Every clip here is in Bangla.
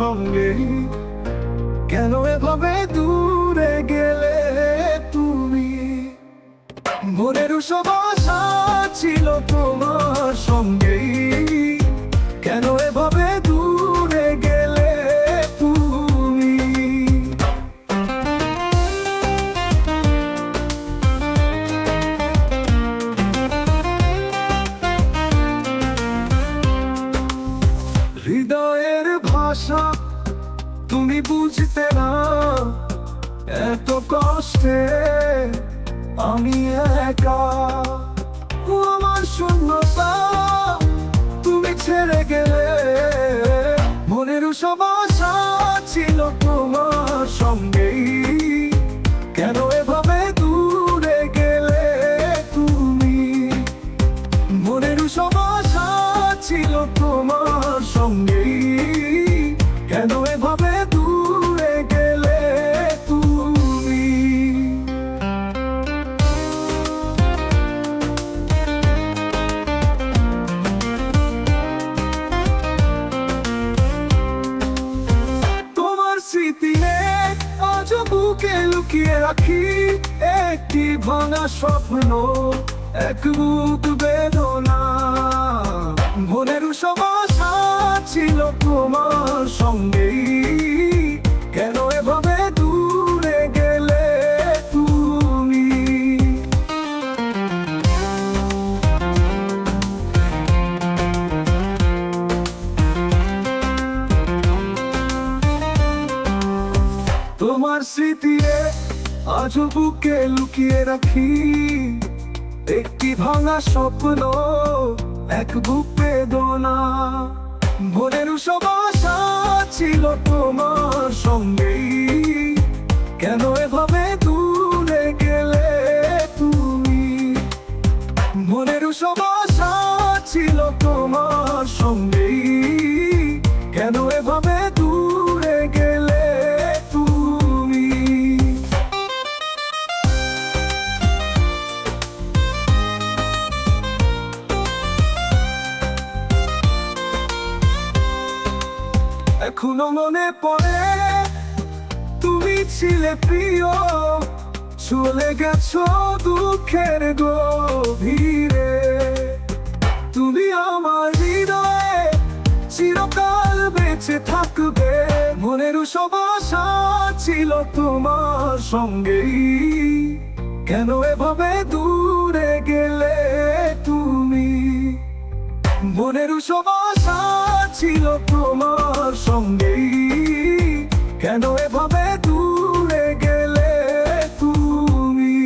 সঙ্গে, কেন এভাবে দূরে গেলে তুমি? মনের সব আশা ছিল তোমার সঙ্গেই, কেন এভাবে দূরে গেলে তুমি? হৃদয়ের ভাষা তুমি বুঝতে না, এত কষ্টে আমি একা। আমার শূন্যতা তুমি ছেড়ে গেলে, মনের সব আশা ছিল তোমার সঙ্গেই, কেন এভাবে দূরে গেলে তুমি? মনের সব আশা ছিল তোমার সঙ্গেই, কেন এভাবে দূরে গেলে তুমি? তোমার স্মৃতি আজ বুকে লুকিয়ে রাখি, একটি ভাঙা স্বপ্ন, এক বুক বেদনা। মনের সব আশা ছিল তোমার সঙ্গেই, কেন এভাবে দূরে গেলে তুমি? তোমার স্মৃতি আজ বুকে লুকিয়ে রাখি, একটি ভাঙা স্বপ্ন, এক বুক বেদনা। মনের সব আশা ছিল তোমার সঙ্গেই, কেন এভাবে দূরে গেলে তুমি? মনের সব আশা ছিল তোমার সঙ্গেই, কেন এভাবে দূরে গেলে তুমি? এখনো মনে পড়ে তুমি ছিলে প্রিয়, চলে গেছো দুঃখের গভীরে। তুমি আমার হৃদয়ে চিরকাল বেঁচে থাকবে, মনের সব আশা ছিল তোমার সঙ্গেই, কেন এভাবে দূরে গেলে তুমি? মনের সব আশা ছিল তোমার সঙ্গেই, কেন এভাবে দূরে গেলে তুমি?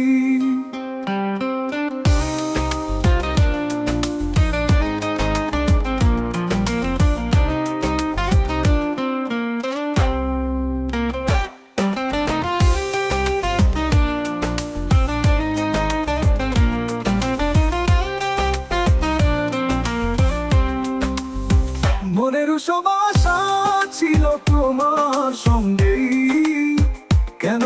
মনের সব আশা ছিল তোমার সঙ্গেই, কেন